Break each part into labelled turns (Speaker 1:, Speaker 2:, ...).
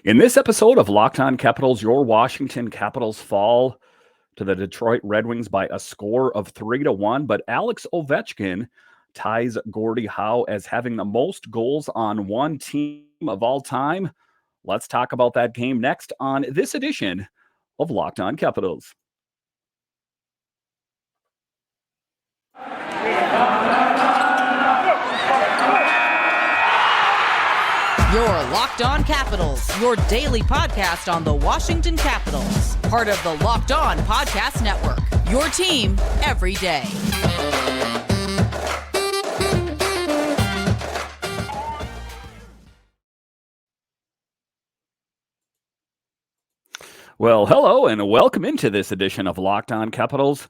Speaker 1: In this episode of Locked On Capitals, your Washington Capitals fall to the Detroit Red Wings by a score of 3-1, but Alex Ovechkin ties Gordie Howe as having the most goals on one team of all time. Let's talk about that game next on this edition of Locked On Capitals.
Speaker 2: You're Locked On Capitals, your daily podcast on the Washington Capitals. Part of the Locked On Podcast Network, your team every day.
Speaker 1: Well, hello and welcome into this edition of Locked On Capitals.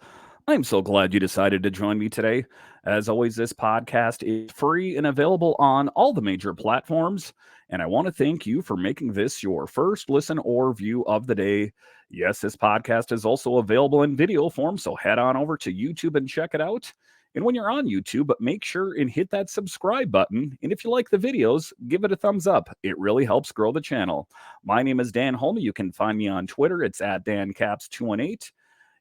Speaker 1: I'm so glad you decided to join me today. As always, this podcast is free and available on all the major platforms. And I want to thank you for making this your first listen or view of the day. Yes, this podcast is also available in video form, so head on over to YouTube and check it out. And when you're on YouTube, make sure and hit that subscribe button. And if you like the videos, give it a thumbs up. It really helps grow the channel. My name is Dan Holme. You can find me on Twitter. It's at DanCaps218.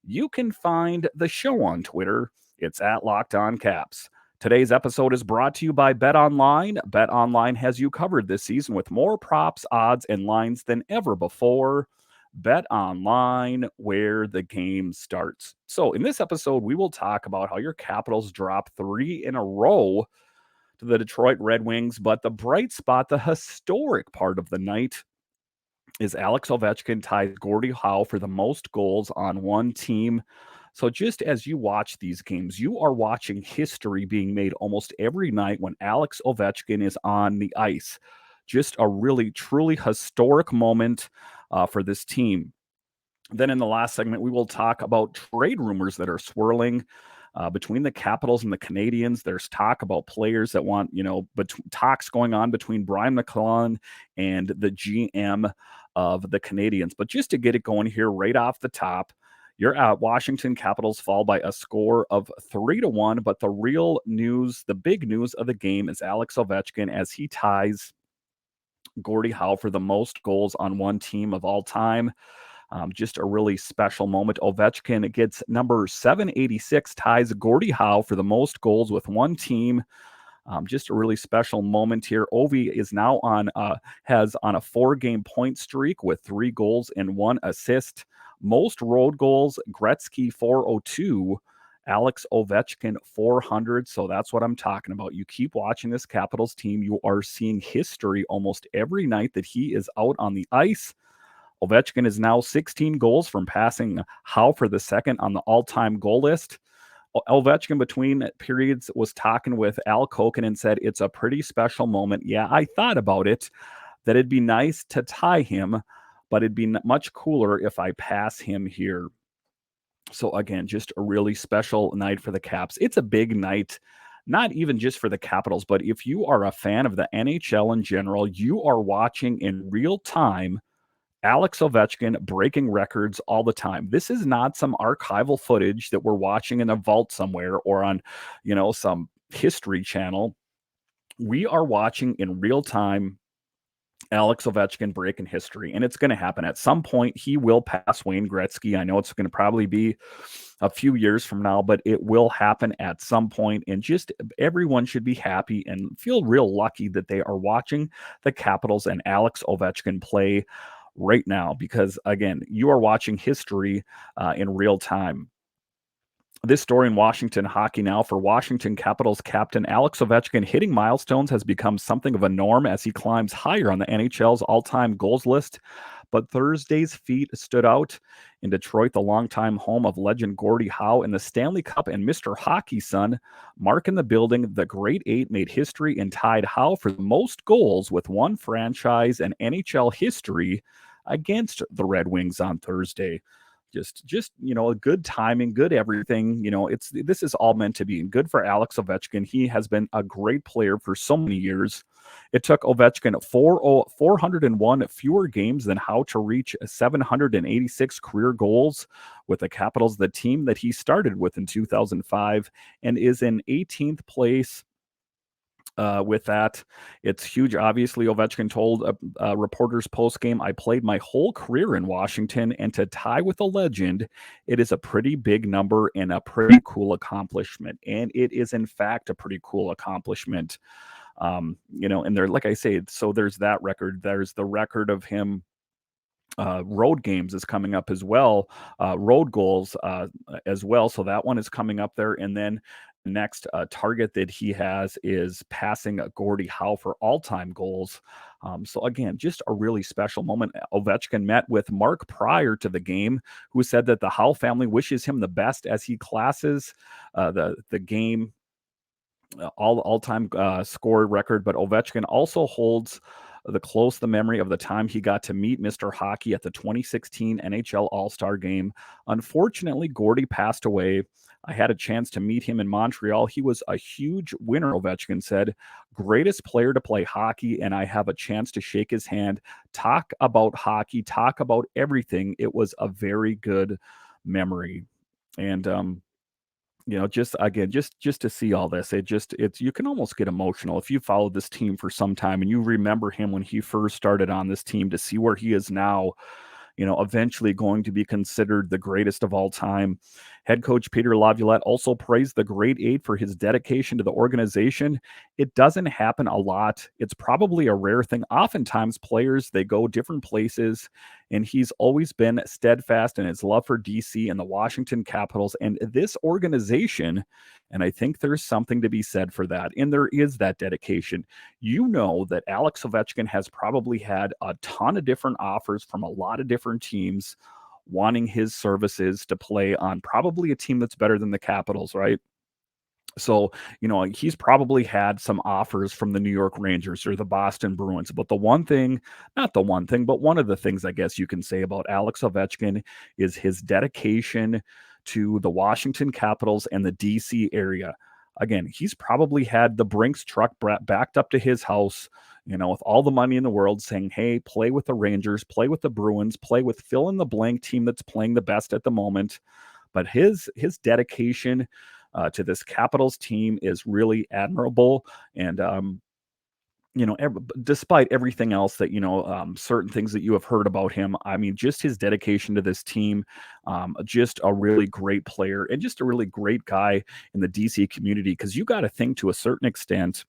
Speaker 1: You can find the show on Twitter. It's at Locked On Caps. Today's episode is brought to you by BetOnline. BetOnline has you covered this season with more props, odds, and lines than ever before. BetOnline, where the game starts. So in this episode, we will talk about how your Capitals drop 3 in a row to the Detroit Red Wings. But the bright spot, the historic part of the night, is Alex Ovechkin ties Gordie Howe for the most goals on one team. So just as you watch these games, you are watching history being made almost every night when Alex Ovechkin is on the ice. Just a really, truly historic moment for this team. Then in the last segment, we will talk about trade rumors that are swirling between the Capitals and the Canadiens. There's talk about players that want, talks going on between Brian McClellan and the GM of the Canadiens. But just to get it going here right off the top, your Washington Capitals fall by a score of 3-1. But the real news, the big news of the game is Alex Ovechkin as he ties Gordie Howe for the most goals on one team of all time. Just a really special moment. Ovechkin gets number 786, ties Gordie Howe for the most goals with one team. Just a really special moment here. Ovi is now has on a 4-game point streak with 3 goals and 1 assist. Most road goals, Gretzky 402, Alex Ovechkin 400. So that's what I'm talking about. You keep watching this Capitals team. You are seeing history almost every night that he is out on the ice. Ovechkin is now 16 goals from passing Howe for the second on the all-time goal list. Ovechkin between periods was talking with Al Koken and said, it's a pretty special moment. Yeah, I thought about it, that it'd be nice to tie him, but it'd be much cooler if I pass him here. So again, just a really special night for the Caps. It's a big night, not even just for the Capitals, but if you are a fan of the NHL in general, you are watching in real time Alex Ovechkin breaking records all the time. This is not some archival footage that we're watching in a vault somewhere or on, some history channel. We are watching in real time Alex Ovechkin breaking history, and it's going to happen. At some point, he will pass Wayne Gretzky. I know it's going to probably be a few years from now, but it will happen at some point, and just everyone should be happy and feel real lucky that they are watching the Capitals and Alex Ovechkin play right now, because again, you are watching history in real time. This story in Washington hockey now for Washington Capitals captain Alex Ovechkin hitting milestones has become something of a norm as he climbs higher on the NHL's all-time goals list. But Thursday's feat stood out in Detroit, the longtime home of legend Gordie Howe in the Stanley Cup and Mr. Hockey son. Mark in the building, the Great Eight made history and tied Howe for the most goals with one franchise and NHL history against the Red Wings on Thursday. Just good timing, good everything. This is all meant to be good for Alex Ovechkin. He has been a great player for so many years. It took Ovechkin 401 fewer games than Howe to reach 786 career goals with the Capitals, the team that he started with in 2005, and is in 18th place with that. It's huge. Obviously, Ovechkin told reporters post game, I played my whole career in Washington, and to tie with a legend, it is a pretty big number and a pretty cool accomplishment. And it is, in fact, a pretty cool accomplishment. And there, like I say, so there's that record. There's the record of him road games is coming up as well, road goals as well. So that one is coming up there. And then the next target that he has is passing Gordie Howe for all-time goals. So again, just a really special moment. Ovechkin met with Mark prior to the game, who said that the Howe family wishes him the best as he classes the game all-time score record. But Ovechkin also holds the memory of the time he got to meet Mr. Hockey at the 2016 NHL All-Star Game. Unfortunately, Gordie passed away. I had a chance to meet him in Montreal. He was a huge winner, Ovechkin said. Greatest player to play hockey, and I have a chance to shake his hand, talk about hockey, talk about everything. It was a very good memory. And just again, just to see all this, it's you can almost get emotional if you followed this team for some time and you remember him when he first started on this team, to see where he is now, eventually going to be considered the greatest of all time. Head coach Peter Laviolette also praised the grade 8 for his dedication to the organization. It doesn't happen a lot. It's probably a rare thing. Oftentimes players, they go different places, and he's always been steadfast in his love for DC and the Washington Capitals and this organization. And I think there's something to be said for that. And there is that dedication. You know that Alex Ovechkin has probably had a ton of different offers from a lot of different teams wanting his services to play on probably a team that's better than the Capitals, right? So, he's probably had some offers from the New York Rangers or the Boston Bruins. But not the one thing, but one of the things I guess you can say about Alex Ovechkin is his dedication to the Washington Capitals and the DC area. Again, he's probably had the Brinks truck backed up to his house, with all the money in the world, saying, hey, play with the Rangers, play with the Bruins, play with fill in the blank team that's playing the best at the moment. But his dedication to this Capitals team is really admirable. And, despite everything else that, certain things that you have heard about him, I mean, just his dedication to this team, just a really great player and just a really great guy in the DC community. Because you got to think, to a certain extent,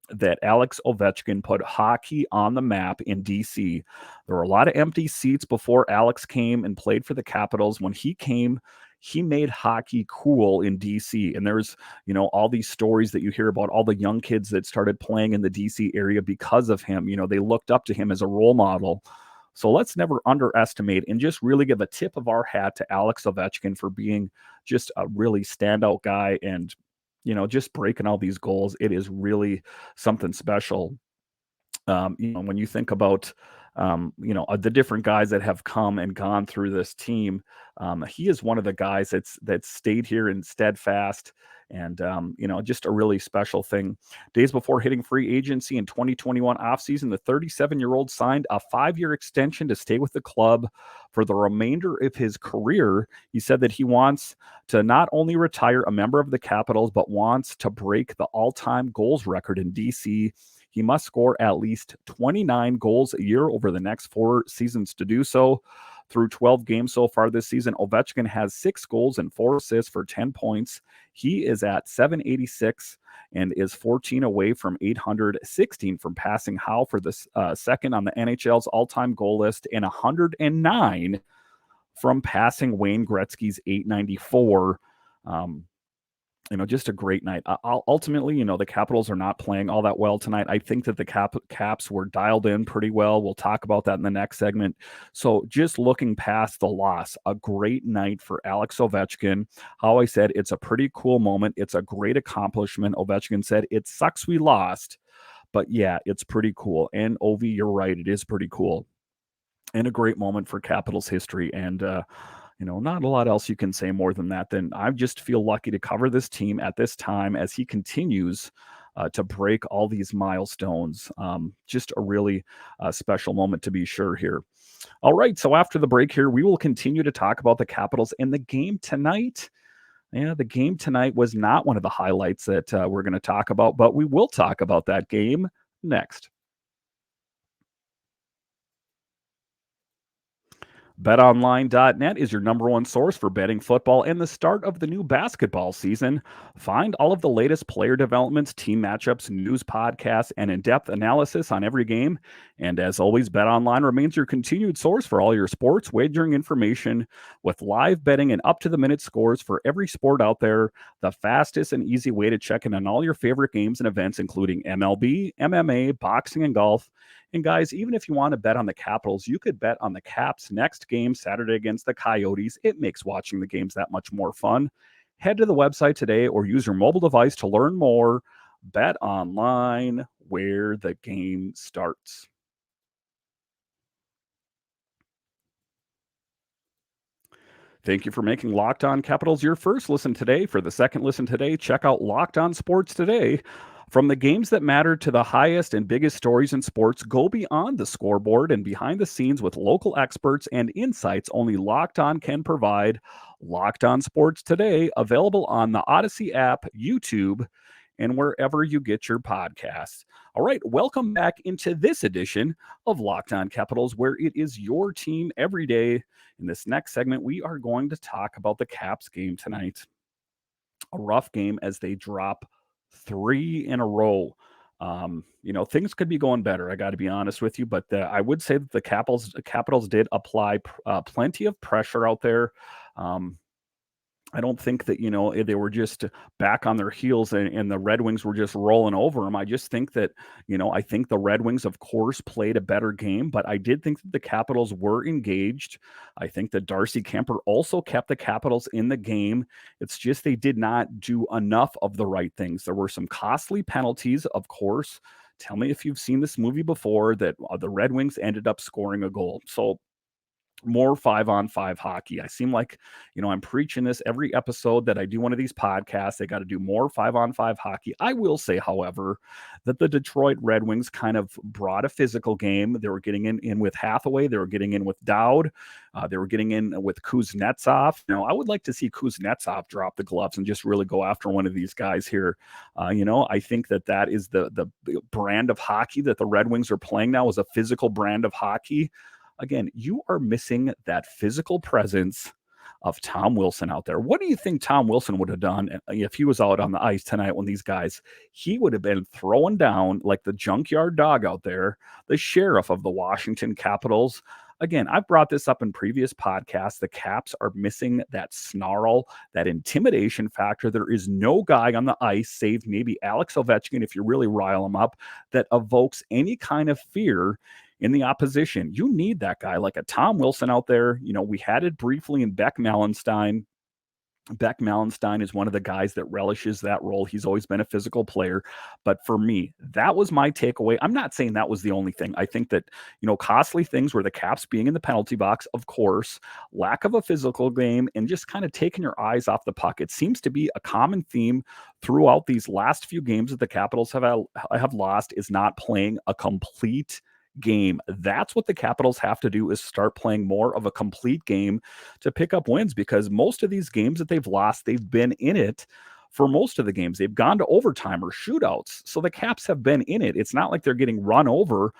Speaker 1: that Alex Ovechkin put hockey on the map in DC. There were a lot of empty seats before Alex came and played for the Capitals. When he came, he made hockey cool in DC. And there's, all these stories that you hear about all the young kids that started playing in the DC area because of him. They looked up to him as a role model. So let's never underestimate and just really give a tip of our hat to Alex Ovechkin for being just a really standout guy and, just breaking all these goals. It is really something special. When you think about, the different guys that have come and gone through this team, he is one of the guys that's stayed here and steadfast. And, just a really special thing. Days before hitting free agency in 2021 offseason, the 37-year-old signed a 5-year extension to stay with the club for the remainder of his career. He said that he wants to not only retire a member of the Capitals, but wants to break the all-time goals record in DC. He must score at least 29 goals a year over the next 4 seasons to do so. Through 12 games so far this season, Ovechkin has 6 goals and 4 assists for 10 points. He is at 786 and is 14 away from 800, 16 from passing Howe for the second on the NHL's all-time goal list, and 109 from passing Wayne Gretzky's 894. Just a great night. Ultimately, the Capitals are not playing all that well tonight. I think that the Caps were dialed in pretty well. We'll talk about that in the next segment. So just looking past the loss, a great night for Alex Ovechkin. How I said, it's a pretty cool moment. It's a great accomplishment. Ovechkin said, it sucks we lost, but yeah, it's pretty cool. And Ovi, you're right. It is pretty cool. And a great moment for Capitals history. And, not a lot else you can say more than that. Then I just feel lucky to cover this team at this time as he continues to break all these milestones. Just a really special moment to be sure here. All right, so after the break here, we will continue to talk about the Capitals and the game tonight. Yeah, the game tonight was not one of the highlights that we're going to talk about, but we will talk about that game next. BetOnline.net is your number one source for betting football and the start of the new basketball season. Find all of the latest player developments, team matchups, news podcasts, and in depth analysis on every game. And as always, BetOnline remains your continued source for all your sports wagering information with live betting and up to the minute scores for every sport out there. The fastest and easy way to check in on all your favorite games and events, including MLB, MMA, boxing, and golf. And guys, even if you want to bet on the Capitals, you could bet on the Caps next game Saturday against the Coyotes. It makes watching the games that much more fun. Head to the website today or use your mobile device to learn more. Bet online where the game starts. Thank you for making Locked On Capitals your first listen today. For the second listen today, check out Locked On Sports Today. From the games that matter to the highest and biggest stories in sports, go beyond the scoreboard and behind the scenes with local experts and insights only Locked On can provide. Locked On Sports Today, available on the Odyssey app, YouTube, and wherever you get your podcasts. All right, welcome back into this edition of Locked On Capitals, where it is your team every day. In this next segment, we are going to talk about the Caps game tonight. A rough game as they drop 3 in a row. Things could be going better. I got to be honest with you, but I would say that the Capitals did apply plenty of pressure out there. I don't think that, they were just back on their heels and the Red Wings were just rolling over them. I just think that, I think the Red Wings, of course, played a better game, but I did think that the Capitals were engaged. I think that Darcy Kuemper also kept the Capitals in the game. It's just they did not do enough of the right things. There were some costly penalties, of course. Tell me if you've seen this movie before that the Red Wings ended up scoring a goal. So more 5-on-5 hockey. I seem like, I'm preaching this every episode that I do one of these podcasts. They got to do more 5-on-5 hockey. I will say, however, that the Detroit Red Wings kind of brought a physical game. They were getting in with Hathaway. They were getting in with Dowd. They were getting in with Kuznetsov. I would like to see Kuznetsov drop the gloves and just really go after one of these guys here. I think that is the brand of hockey that the Red Wings are playing now, is a physical brand of hockey. Again, you are missing that physical presence of Tom Wilson out there. What do you think Tom Wilson would have done if he was out on the ice tonight when these guys, he would have been throwing down like the junkyard dog out there, the sheriff of the Washington Capitals. Again, I've brought this up in previous podcasts. The Caps are missing that snarl, that intimidation factor. There is no guy on the ice, save maybe Alex Ovechkin, if you really rile him up, that evokes any kind of fear in the opposition. You need that guy like a Tom Wilson out there. We had it briefly in Beck Malenstein. Beck Malenstein is one of the guys that relishes that role. He's always been a physical player. But for me, that was my takeaway. I'm not saying that was the only thing. I think that, costly things were the Caps being in the penalty box, of course, lack of a physical game, and just kind of taking your eyes off the puck. It seems to be a common theme throughout these last few games that the Capitals have lost, is not playing a complete game. That's what the Capitals have to do, is start playing more of a complete game to pick up wins, because most of these games that they've lost, they've been in it for most of the games. They've gone to overtime or shootouts. So the Caps have been in it. It's not like they're getting run over.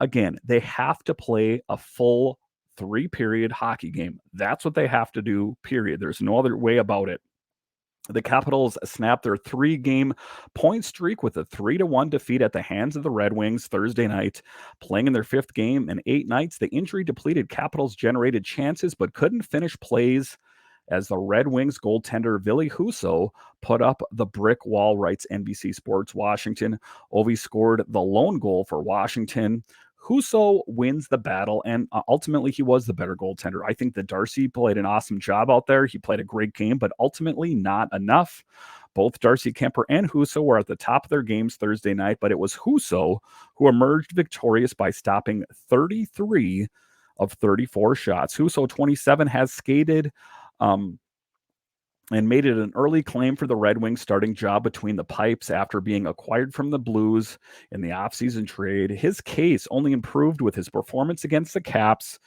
Speaker 1: Again, they have to play a full 3-period hockey game. That's what they have to do, period. There's no other way about it. The Capitals snapped their 3-game point streak with a 3-1 defeat at the hands of the Red Wings Thursday night. Playing in their 5th game in 8 nights, the injury-depleted Capitals generated chances but couldn't finish plays as the Red Wings goaltender Ville Husso put up the brick wall, writes NBC Sports Washington. Ovi scored the lone goal for Washington. Husso wins the battle, and ultimately he was the better goaltender. I think that Darcy played an awesome job out there. He played a great game, but ultimately not enough. Both Darcy Kuemper and Husso were at the top of their games Thursday night, but it was Husso who emerged victorious by stopping 33 of 34 shots. Husso, 27, has skated and made it an early claim for the Red Wings starting job between the pipes after being acquired from the Blues in the offseason trade. His case only improved with his performance against the Caps,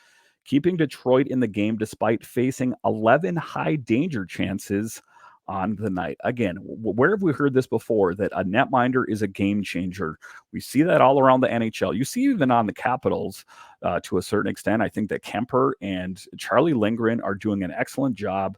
Speaker 1: keeping Detroit in the game despite facing 11 high danger chances on the night. Again, where have we heard this before, that a netminder is a game changer? We see that all around the NHL. You see even on the Capitals to a certain extent. I think that Kuemper and Charlie Lindgren are doing an excellent job.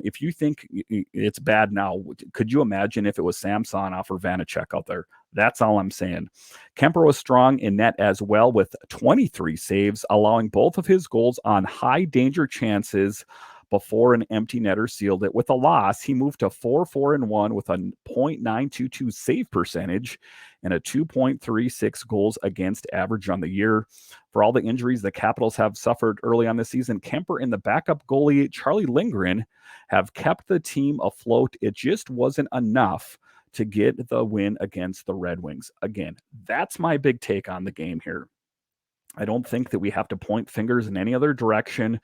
Speaker 1: If you think it's bad now, could you imagine if it was Samsonov or Vanacek out there? That's all I'm saying. Kuemper was strong in net as well with 23 saves, allowing both of his goals on high danger chances before an empty netter sealed it. With a loss, he moved to 4-4-1 with a .922 save percentage and a 2.36 goals against average on the year. For all the injuries the Capitals have suffered early on this season, Kuemper and the backup goalie Charlie Lindgren have kept the team afloat. It just wasn't enough to get the win against the Red Wings. Again, that's my big take on the game here. I don't think that we have to point fingers in any other direction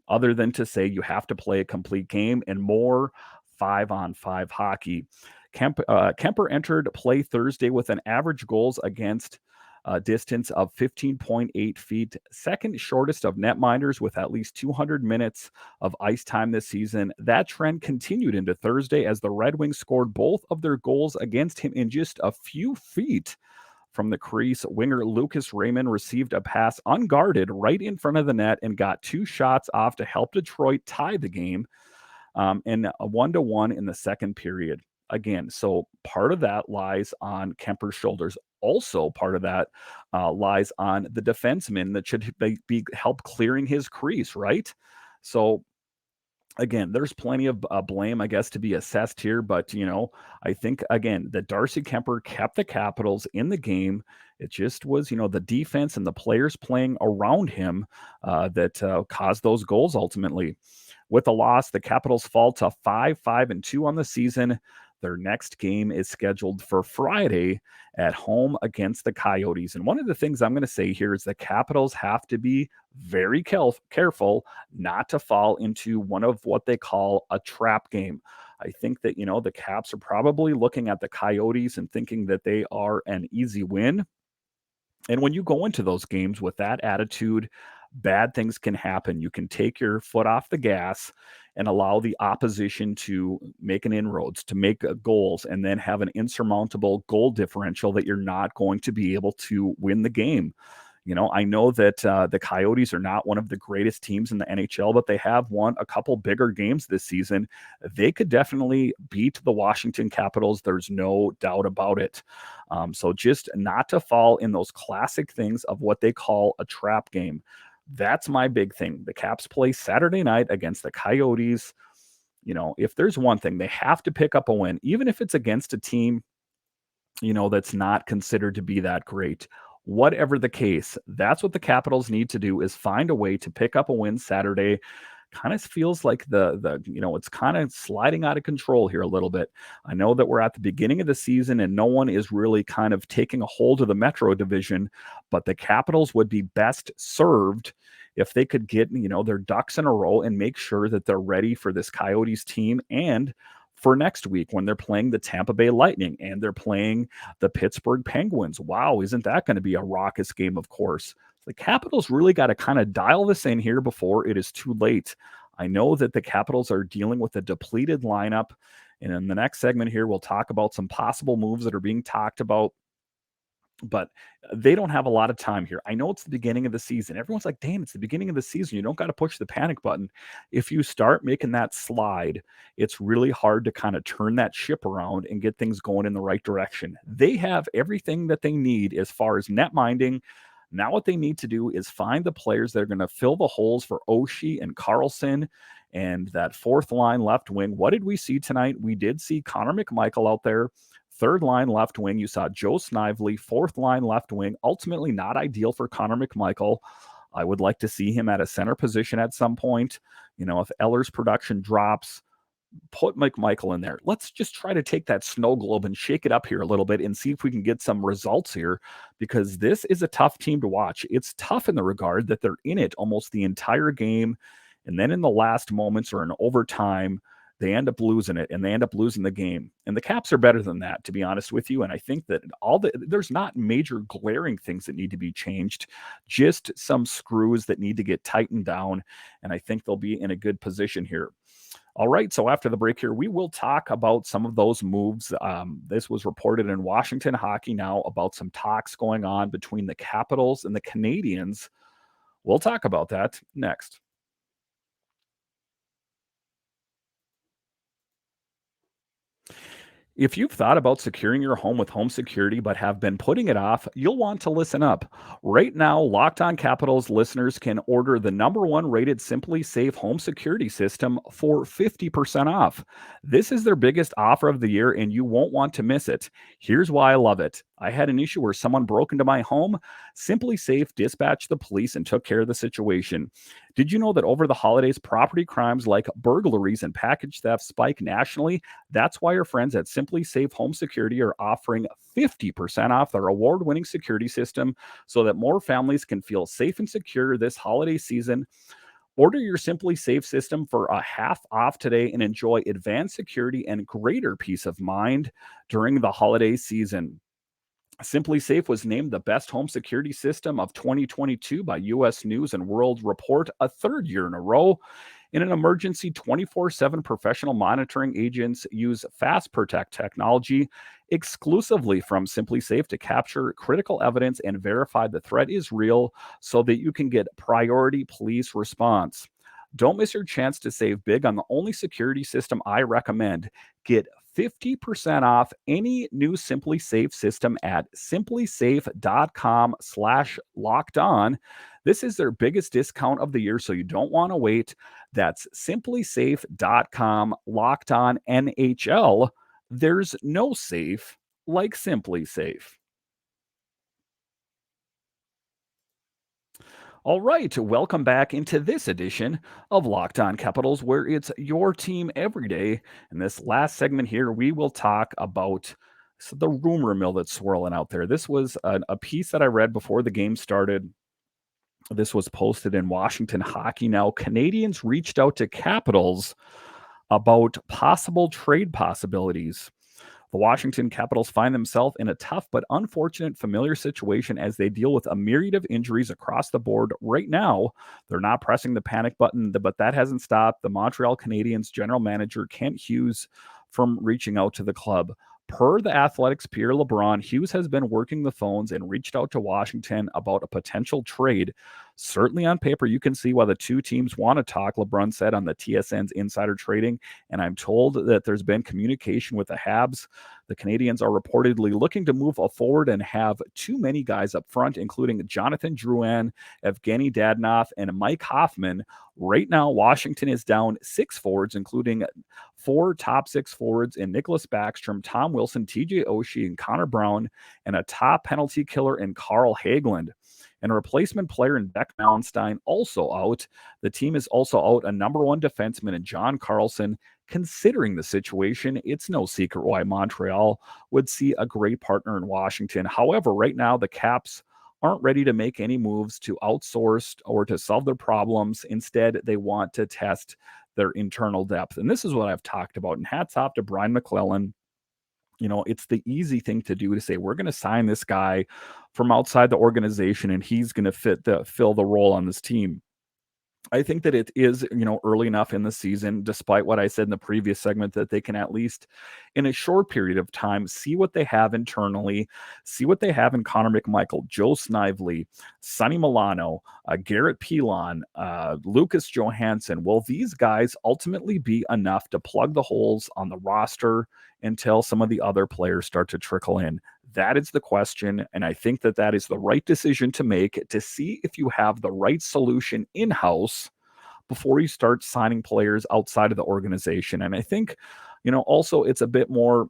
Speaker 1: other than to say you have to play a complete game and more 5-on-5 hockey. Kuemper entered play Thursday with an average goals against distance of 15.8 feet, second shortest of netminders with at least 200 minutes of ice time this season. That trend continued into Thursday as the Red Wings scored both of their goals against him in just a few feet from the crease. Winger Lucas Raymond received a pass unguarded right in front of the net and got 2 shots off to help Detroit tie the game in a 1-1 in the second period. Again, so part of that lies on Kuemper's shoulders. Also, part of that lies on the defenseman that should be help clearing his crease, right? So again, there's plenty of blame, I guess, to be assessed here. But, I think, again, that Darcy Kuemper kept the Capitals in the game. It just was, the defense and the players playing around him that caused those goals ultimately. With a loss, the Capitals fall to 5-5-2 on the season. Their next game is scheduled for Friday at home against the Coyotes. And one of the things I'm going to say here is the Capitals have to be very careful not to fall into one of what they call a trap game. I think that, the Caps are probably looking at the Coyotes and thinking that they are an easy win. And when you go into those games with that attitude, bad things can happen. You can take your foot off the gas and allow the opposition to make an inroads, to make goals, and then have an insurmountable goal differential that you're not going to be able to win the game. I know that the Coyotes are not one of the greatest teams in the NHL, but they have won a couple bigger games this season. They could definitely beat the Washington Capitals. There's no doubt about it. So just not to fall in those classic things of what they call a trap game. That's my big thing. The Caps play Saturday night against the Coyotes. If there's one thing, they have to pick up a win, even if it's against a team, that's not considered to be that great. Whatever the case, that's what the Capitals need to do, is find a way to pick up a win Saturday. Kind of feels like it's kind of sliding out of control here a little bit. I know that we're at the beginning of the season and no one is really kind of taking a hold of the Metro division, but the Capitals would be best served if they could get, their ducks in a row and make sure that they're ready for this Coyotes team and for next week when they're playing the Tampa Bay Lightning and they're playing the Pittsburgh Penguins. Wow, isn't that going to be a raucous game, of course? The Capitals really got to kind of dial this in here before it is too late. I know that the Capitals are dealing with a depleted lineup, and in the next segment here, we'll talk about some possible moves that are being talked about. But they don't have a lot of time here. I know it's the beginning of the season. Everyone's like, damn, it's the beginning of the season. You don't got to push the panic button. If you start making that slide, it's really hard to kind of turn that ship around and get things going in the right direction. They have everything that they need as far as net minding. Now what they need to do is find the players that are going to fill the holes for Oshie and Carlson and that fourth line left wing. What did we see tonight? We did see Connor McMichael out there. Third line left wing, you saw Joe Snively. Fourth line left wing, ultimately not ideal for Connor McMichael. I would like to see him at a center position at some point. If Eller's production drops, put McMichael in there. Let's just try to take that snow globe and shake it up here a little bit and see if we can get some results here, because this is a tough team to watch. It's tough in the regard that they're in it almost the entire game, and then in the last moments or in overtime, they end up losing it and they end up losing the game. And the Caps are better than that, to be honest with you. And I think that there's not major glaring things that need to be changed, just some screws that need to get tightened down. And I think they'll be in a good position here. All right. So after the break here, we will talk about some of those moves. This was reported in Washington Hockey Now about some talks going on between the Capitals and the Canadiens. We'll talk about that next. If you've thought about securing your home with home security but have been putting it off, you'll want to listen up. Right now, Locked On Capitals listeners can order the #1 rated Simply Safe home security system for 50% off. This is their biggest offer of the year, and you won't want to miss it. Here's why I love it. I had an issue where someone broke into my home. Simply Safe dispatched the police and took care of the situation. Did you know that over the holidays, property crimes like burglaries and package theft spike nationally? That's why our friends at Simply Safe Home Security are offering 50% off their award-winning security system so that more families can feel safe and secure this holiday season. Order your Simply Safe system for a half off today and enjoy advanced security and greater peace of mind during the holiday season. Simply Safe was named the best home security system of 2022 by US News and World Report a third year in a row. In an emergency, 24/7 professional monitoring agents use Fast Protect technology exclusively from Simply Safe to capture critical evidence and verify the threat is real so that you can get priority police response. Don't miss your chance to save big on the only security system I recommend. Get 50% off any new Simply Safe system at simplysafe.com/locked on. This is their biggest discount of the year, so you don't want to wait. That's simplysafe.com locked on NHL. There's no safe like Simply Safe. All right, welcome back into this edition of Locked On Capitals, where it's your team every day. In this last segment here, we will talk about the rumor mill that's swirling out there. This was a piece that I read before the game started. This was posted in Washington Hockey Now. Canadians reached out to Capitals about possible trade possibilities. The Washington Capitals find themselves in a tough but unfortunate familiar situation as they deal with a myriad of injuries across the board right now. They're not pressing the panic button, but that hasn't stopped the Montreal Canadiens general manager Kent Hughes from reaching out to the club. Per the Athletic's Pierre LeBrun, Hughes has been working the phones and reached out to Washington about a potential trade. Certainly on paper, you can see why the two teams want to talk, LeBrun said on the TSN's Insider Trading, and I'm told that there's been communication with the Habs. The Canadiens are reportedly looking to move forward and have too many guys up front, including Jonathan Drouin, Evgeny Dadonov, and Mike Hoffman. Right now, Washington is down 6 forwards, including 4 top 6 forwards in Nicholas Backstrom, Tom Wilson, TJ Oshie, and Connor Brown, and a top penalty killer in Carl Hagelund. And a replacement player in Beck Mallenstein also out. The team is also out a #1 defenseman in John Carlson. Considering the situation, it's no secret why Montreal would see a great partner in Washington. However, right now, the Caps aren't ready to make any moves to outsource or to solve their problems. Instead, they want to test their internal depth. And this is what I've talked about. And hats off to Brian McClellan. You know, it's the easy thing to do to say, we're going to sign this guy from outside the organization and he's going to fill the role on this team. I think that it is, early enough in the season, despite what I said in the previous segment, that they can at least, in a short period of time, see what they have internally, see what they have in Connor McMichael, Joe Snively, Sonny Milano, Garrett Pilon, Lucas Johansson. Will these guys ultimately be enough to plug the holes on the roster until some of the other players start to trickle in? That is the question, and I think that that is the right decision to make, to see if you have the right solution in-house before you start signing players outside of the organization. And I think, also it's a bit more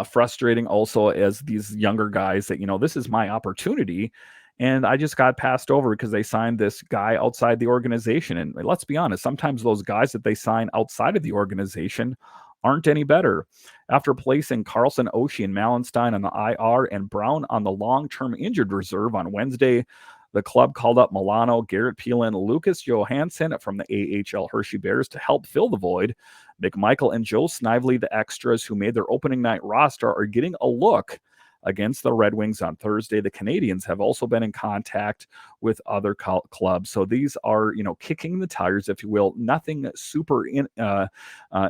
Speaker 1: frustrating also as these younger guys that, this is my opportunity, and I just got passed over because they signed this guy outside the organization. And let's be honest, sometimes those guys that they sign outside of the organization aren't any better. After placing Carlson, Oshie, and Mallenstein on the IR and Brown on the long-term injured reserve on Wednesday, the club called up Milano, Garrett Pilon, Lucas Johansson from the AHL Hershey Bears to help fill the void. McMichael and Joe Snively, the extras who made their opening night roster, are getting a look against the Red Wings on Thursday. The Canadians have also been in contact with other clubs. So these are, kicking the tires, if you will. Nothing super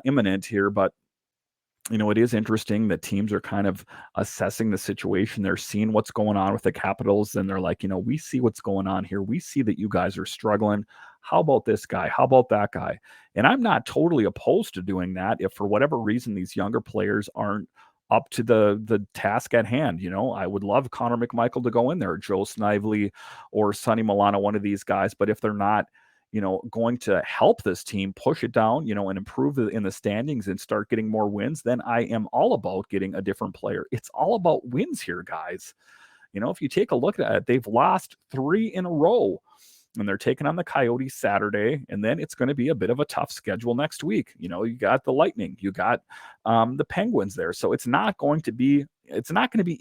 Speaker 1: imminent here, but it is interesting that teams are kind of assessing the situation. They're seeing what's going on with the Capitals, and they're like, we see what's going on here. We see that you guys are struggling. How about this guy? How about that guy? And I'm not totally opposed to doing that if for whatever reason these younger players aren't up to the task at hand. I would love Connor McMichael to go in there, Joe Snively or Sonny Milano, one of these guys. But if they're not, going to help this team push it down, and improve in the standings and start getting more wins, then I am all about getting a different player. It's all about wins here, guys. If you take a look at it, they've lost 3 in a row. And they're taking on the Coyotes Saturday, and then it's going to be a bit of a tough schedule next week. You got the Lightning, you got the Penguins there, so it's not going to be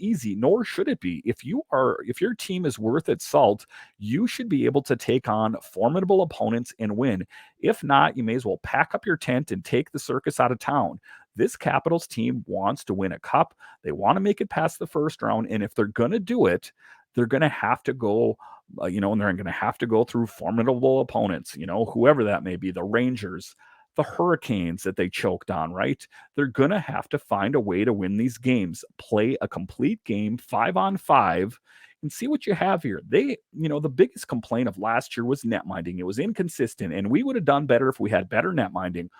Speaker 1: easy, nor should it be. If your team is worth its salt, you should be able to take on formidable opponents and win. If not, you may as well pack up your tent and take the circus out of town. This Capitals team wants to win a cup. They want to make it past the first round, and if they're going to do it, they're going to have to go, and they're going to have to go through formidable opponents, whoever that may be, the Rangers, the Hurricanes that they choked on, right? They're going to have to find a way to win these games, play a complete game 5-on-5 and see what you have here. The biggest complaint of last year was net minding. It was inconsistent, and we would have done better if we had better net minding.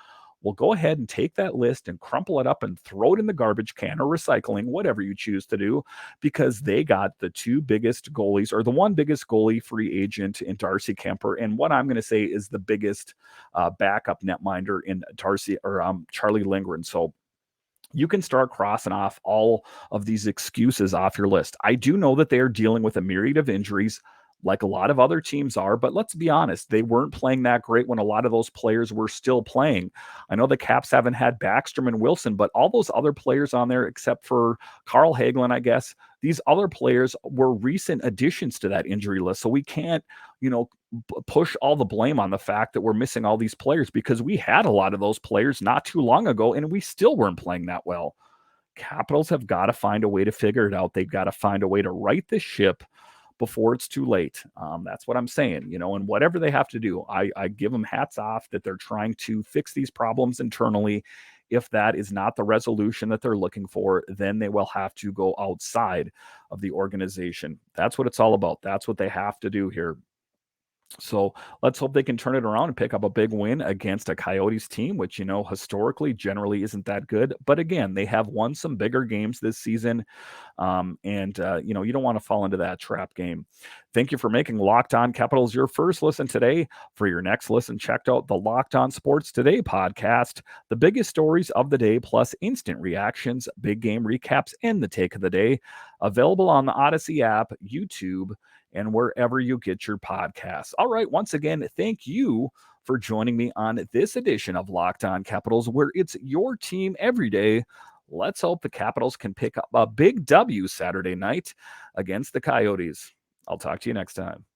Speaker 1: Well, go ahead and take that list and crumple it up and throw it in the garbage can or recycling, whatever you choose to do, because they got the 2 biggest goalies, or the 1 biggest goalie free agent in Darcy Kuemper, and what I'm going to say is the biggest backup netminder in Charlie Lindgren. So you can start crossing off all of these excuses off your list. I do know that they are dealing with a myriad of injuries, like a lot of other teams are, but let's be honest, they weren't playing that great when a lot of those players were still playing. I know the Caps haven't had Backstrom and Wilson, but all those other players on there, except for Carl Hagelin, I guess, these other players were recent additions to that injury list. So we can't, push all the blame on the fact that we're missing all these players, because we had a lot of those players not too long ago and we still weren't playing that well. Capitals have got to find a way to figure it out. They've got to find a way to right this ship before it's too late. That's what I'm saying, and whatever they have to do, I give them hats off that they're trying to fix these problems internally. If that is not the resolution that they're looking for, then they will have to go outside of the organization. That's what it's all about. That's what they have to do here. So let's hope they can turn it around and pick up a big win against a Coyotes team, which, historically generally isn't that good. But again, they have won some bigger games this season. You don't want to fall into that trap game. Thank you for making Locked On Capitals your first listen today. For your next listen, check out the Locked On Sports Today podcast, the biggest stories of the day, plus instant reactions, big game recaps, and the take of the day. Available on the Odyssey app, YouTube, and wherever you get your podcasts. All right, once again, thank you for joining me on this edition of Locked On Capitals, where it's your team every day. Let's hope the Capitals can pick up a big W Saturday night against the Coyotes. I'll talk to you next time.